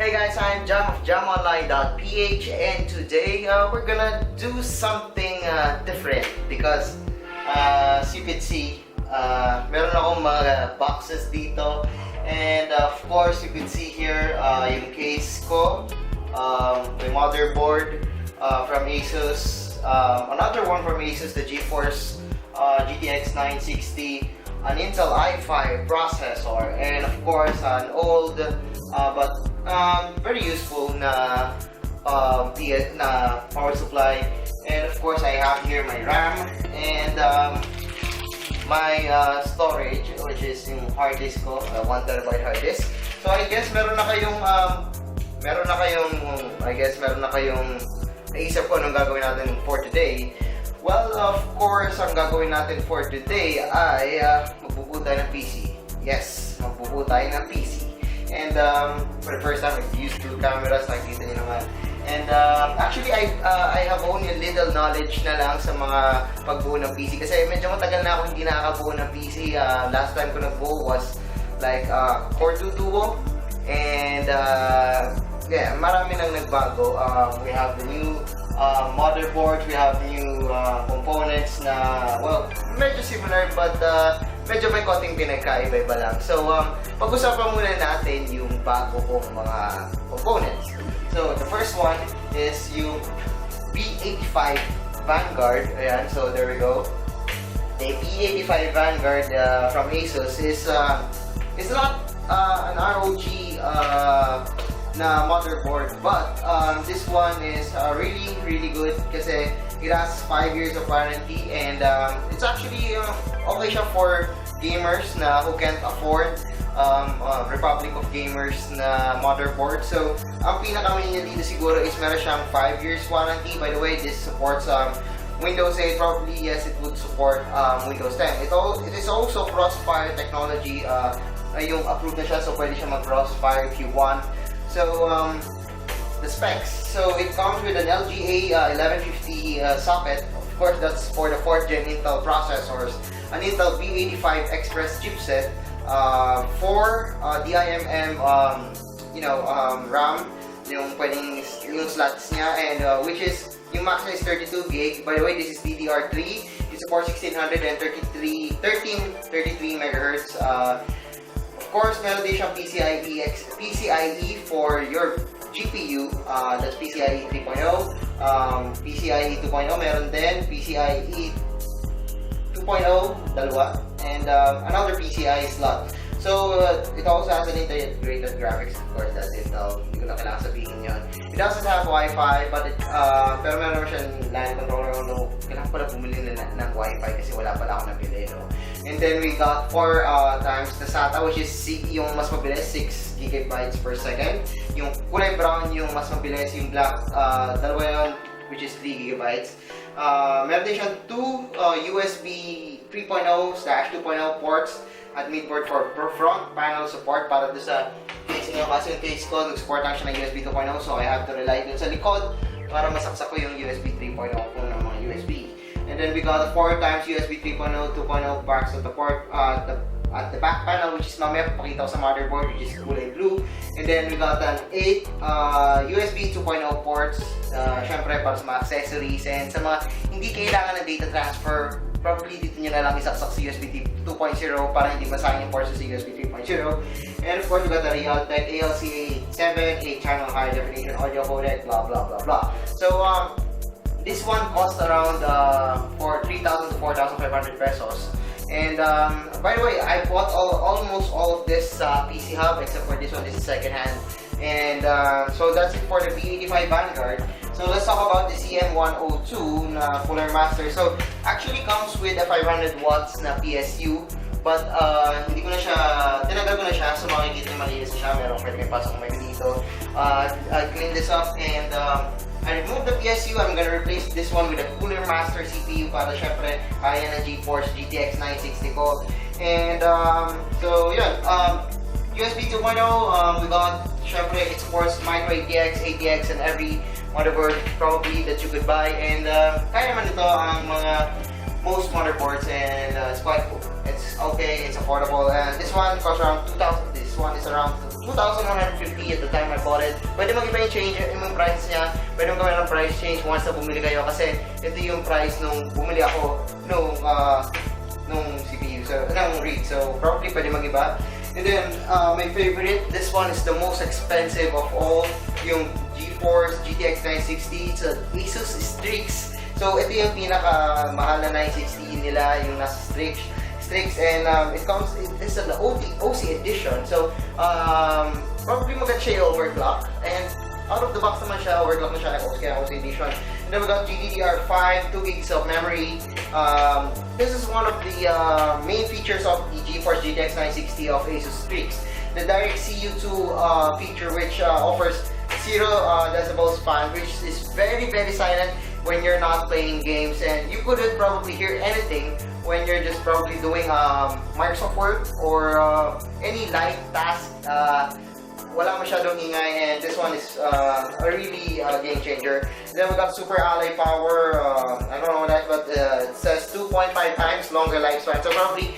Hey guys, I'm Jam of jamonline.ph, and today we're gonna do something different because as you can see, meron akong mga boxes dito, and of course you can see here yung case ko, my motherboard from Asus, another one from Asus, the GeForce GTX 960, an Intel i5 processor, and of course an old but very useful na power supply. And of course I have here my RAM and my storage, which is yung hard disk ko, 1TB hard disk. So I guess meron na kayong naisip ko anong gagawin natin for today. Well, of course, ang gagawin natin for today ay magbubuo tayo ng PC. Yes, magbubuo tayo ng PC. And for the first time, I've used two cameras, nakikita nyo naman. And actually, I have only a little knowledge na lang sa mga pagbuo ng PC. Kasi medyo matagal na ako hindi nakakabuo ng PC. Last time ko nagbuo was like Core 2 Duo. And yeah, marami nang nagbago. We have the new motherboard, we have new components na, well, medyo similar but medyo may konting pinagkaiba-iba lang. So, pag-usapan muna natin yung bago kong mga components. So, the first one is yung B85 Vanguard. Ayan, so there we go. The B85 Vanguard from Asus is not an ROG na motherboard, but this one is really good kasi it has 5 years of warranty, and it's actually okay siya for gamers na who can't afford Republic of Gamers na motherboard. So ang pinaka-main niya dito siguro is meron siyang 5 years warranty. By the way, this supports Windows 8, probably yes, it would support Windows 10. It is also crossfire technology, yung approved na siya, so pwede siya mag-crossfire if you want. So, the specs. So, it comes with an LGA 1150 socket. Of course, that's for the 4th gen Intel processors. An Intel B85 Express chipset. 4 DIMM, RAM. Yung pwedeng yung slots niya, and which is yung max is 32 gig. By the way, this is DDR3. It supports 1333 MHz. Of course, meron din siyang PCIe for your GPU, that's PCIe 3.0, PCIe 2.0 meron din, PCIe 2.0, dalawa, and another PCIe slot. So, it also has an integrated graphics, of course, that's Intel, hindi ko na kailangan sabihin yun. It doesn't have Wi-Fi, but pero meron naman siyang LAN controller, no, kailangan pala bumili ng Wi-Fi kasi wala pala ako nabili, no. And then we got 4 times the SATA, which is yung mas mabilis, 6 GB per second. Yung kulay brown yung mas mabilis, yung black, dalawa yun, which is 3 GB. Meron din siyang 2 USB 3.0/2.0 ports at midboard for front panel support para doon sa case nyo. Kasi yung case ko, nag-support lang siya ng USB 2.0, so I have to rely dun sa likod para masaksak ko yung USB 3.0 po ng mga USB. And then we got a 4 times USB 3.0, 2.0 backs at the port, at the back panel, which is mamaya papakita ko sa motherboard, which is kulay blue. And then we got an 8 USB 2.0 ports, syempre para sa mga accessories and sa mga hindi kailangan ng data transfer. Probably dito nyo na lang isaksak sa USB 2.0 para hindi masayang yung ports sa USB 3.0. And of course, we got the Realtek ALCA 7, 8-channel high definition audio codec, blah blah blah blah. So this one cost around 3,000 to 4,500 pesos. And by the way, I bought almost all of this PC Hub except for this one. This is second hand. And so that's it for the B85 Vanguard. So let's talk about the CM102 na Cooler Master. So actually comes with a 500 watts na PSU, but hindi ko na siya, tinagal ko na siya, so makikita nyo malinis na siya. Meron pwede may pasok may dito. I clean this up and I removed the PSU. I'm gonna replace this one with a Cooler Master CPU para syempre kaya ng GeForce GTX 960 ko. And so yun, USB 2.0, we got, syempre it supports micro ATX, ATX, and every motherboard probably that you could buy. And kaya naman ito ang mga most motherboards, and it's quite cool. It's okay, it's affordable, and this one costs around 2,000. This one is around 2,150 at the time I bought it. Pwede mag-iba yung change, yung price niya. Pwede mo gawin ng price change once na bumili kayo kasi ito yung price nung bumili ako nung CPU, so nung rig. So probably pwede mag-iba. And then my favorite, this one is the most expensive of all, yung GeForce GTX 960. It's a Asus Strix. So ito yung pinaka mahal na 960 nila, yung nasa Strix, and it comes, it's an OC edition. So probably maganda siya yung overclock, and out of the box naman siya, overclock na siya, kaya OC edition. And then we got GDDR5, 2 gigs of memory. This is one of the main features of the GeForce GTX 960 of Asus Strix. The direct CU2 feature, which offers 0 decibels fan, which is very silent when you're not playing games, and you couldn't probably hear anything when you're just probably doing Microsoft Word or any light task. Wala masyadong ingay, and this one is a really game changer. Then we got Super Ally Power. I don't know what that, but it says 2.5 times longer lifespan. So probably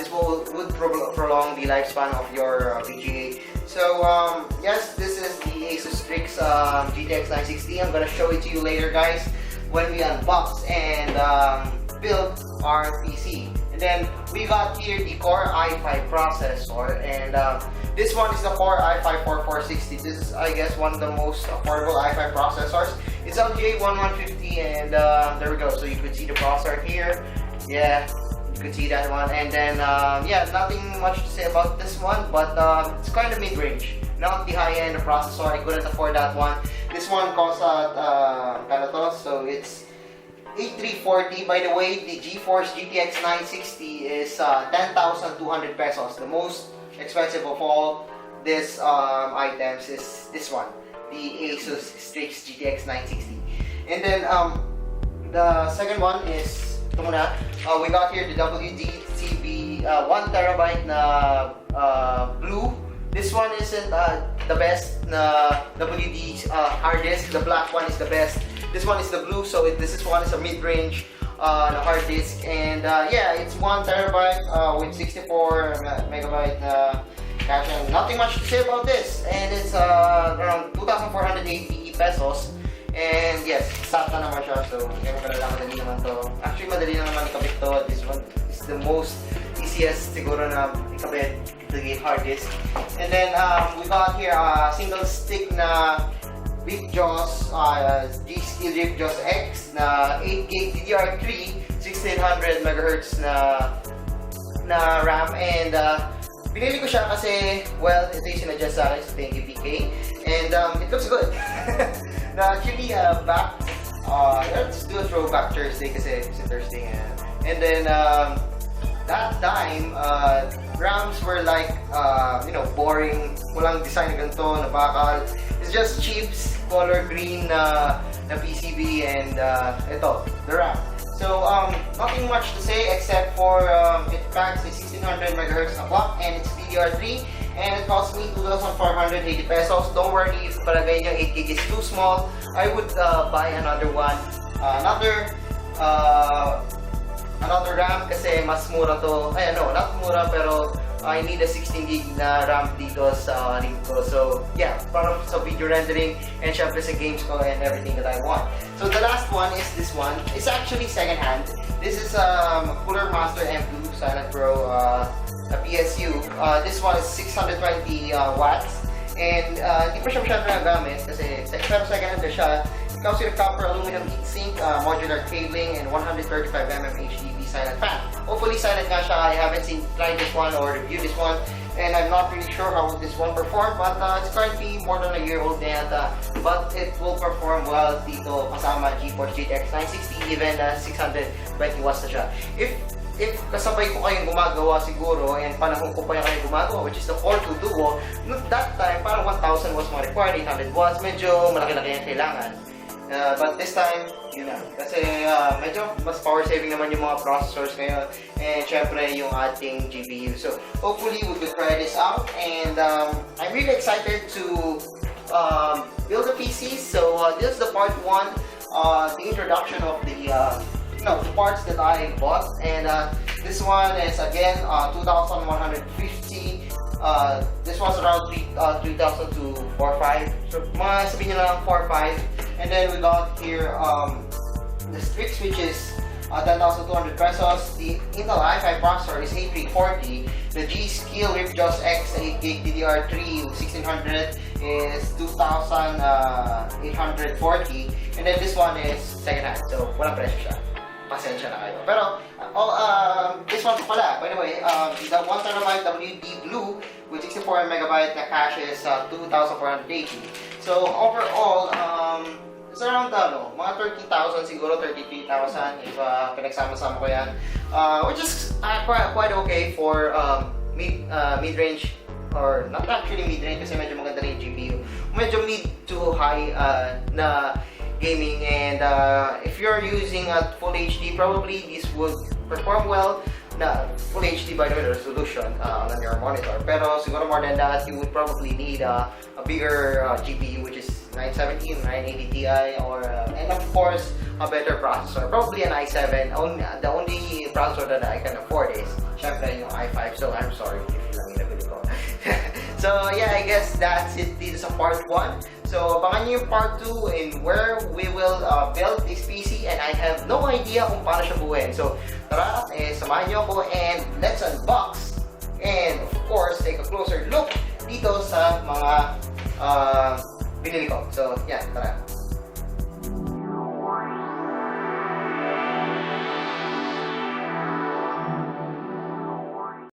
this would prolong the lifespan of your VGA. So yes, this is the Asus Strix GTX 960. I'm gonna show it to you later, guys, when we unbox and build our PC. And then we got here the Core i5 processor, and this one is the Core i5 4460. This is, I guess, one of the most affordable i5 processors. It's LGA 1150, and there we go. So you could see the processor here. Yeah, you could see that one. And then yeah, nothing much to say about this one, but it's kind of mid-range, not the high-end processor. I couldn't afford that one. This one costs at so it's 8340. By the way, the GeForce GTX 960 is 10,200 pesos. The most expensive of all these items is this one, the Asus Strix GTX 960. And then the second one is ito muna. We got here the WD-TV 1TB na blue. This one isn't the best na WD hard disk. The black one is the best. This one is the blue, so this one is a mid-range hard disk, and yeah, it's 1 terabyte with 64 megabyte cache, and nothing much to say about this. And it's around 2,480 pesos, and yes, SATA naman siya, so kaya madali naman to. Actually, madali na naman ikabit to. This one is the most easiest siguro na ikabit the hard disk. And then we got here a single stick na Ripjaws G-Skill Ripjaws X na 8GB DDR3, 1600 MHz na RAM, and pinili ko siya kasi, well, ito yung sinadjust sa akin sa 20PK, and it looks good. Actually, let's do a throwback Thursday kasi it's a Thursday ngayon. And then that time, RAMs were like, you know, boring, walang design na ganito, na bakal. It's just chips, color green na PCB, and ito, the RAM. So nothing much to say except for it packs a 1600 MHz na clock, and it's DDR3, and it cost me 2,480 pesos. Don't worry if palagay nyo 8GB is too small. I would buy another one, another RAM kasi mas mura to. Ay, no, not mura, pero I need a 16GB na RAM dito sa rig ko. So yeah, para sa video rendering and syempre sa games ko and everything that I want. So the last one is this one. It's actually second hand. This is Cooler Master M2 Silent Pro a PSU. This one is 620 watts, and hindi pa siya masyadong nagamit kasi pero second hand siya. It comes with a copper aluminum heatsink, modular cabling, and 135mm HDB silent fan. Hopefully silent nga siya. I haven't tried this one or reviewed this one, and I'm not really sure how will this one perform, but it's currently more than a year old na yata, but it will perform well dito kasama GeForce GTX 960, even 620 watts na siya. If kasabay ko kayong gumagawa siguro, and panahon ko pa yung kayong gumagawa, which is the Core 2 Duo, that time parang 1,000 watts mga required, 800 watts, medyo malaki-laki yung kailangan. But this time, yun na. Kasi medyo mas power saving naman yung mga processors ngayon, and syempre yung ating GPU. So hopefully we will try this out, and I'm really excited to build a PC. So this is the part 1, the introduction of the the parts that I bought, and this one is again 2,150 This was around 3,000 to 4,500. So, mga sabihin nyo lang 4,500. And then we got here the Strix, which is 10,200 pesos. The Intel i5 processor is 8340. The G-Skill Ripjaws X 8GB DDR3 1600 is 2,840. And then this one is second hand, so walang presyo siya. Pasensya na kayo. Pero, this one pala, by the way, the 1TB WD Blue with 64MB na cache is 2,480. So, overall, it's around mga 30,000 siguro, 33,000 if pinagsama-sama ko yan. Which is quite okay for mid-range, or not actually mid-range kasi medyo maganda rin yung GPU. Medyo mid to high na gaming, and if you're using a full HD, probably this would perform well na full HD, by the way, the resolution on your monitor. Pero siguro more than that, you would probably need a bigger GPU, which is 970, 980 Ti, or and of course a better processor, probably an i7. The only processor that I can afford is syempre yung i5, so I'm sorry if yun lang yung nabili ko. So yeah, I guess that's it dito sa part 1. So abangan nyo yung part 2 in where we will build this PC, and I have no idea kung paano siya buuin. So tara, samahan nyo ako and let's unbox and of course take a closer look dito sa mga binili ko. So yeah, tara.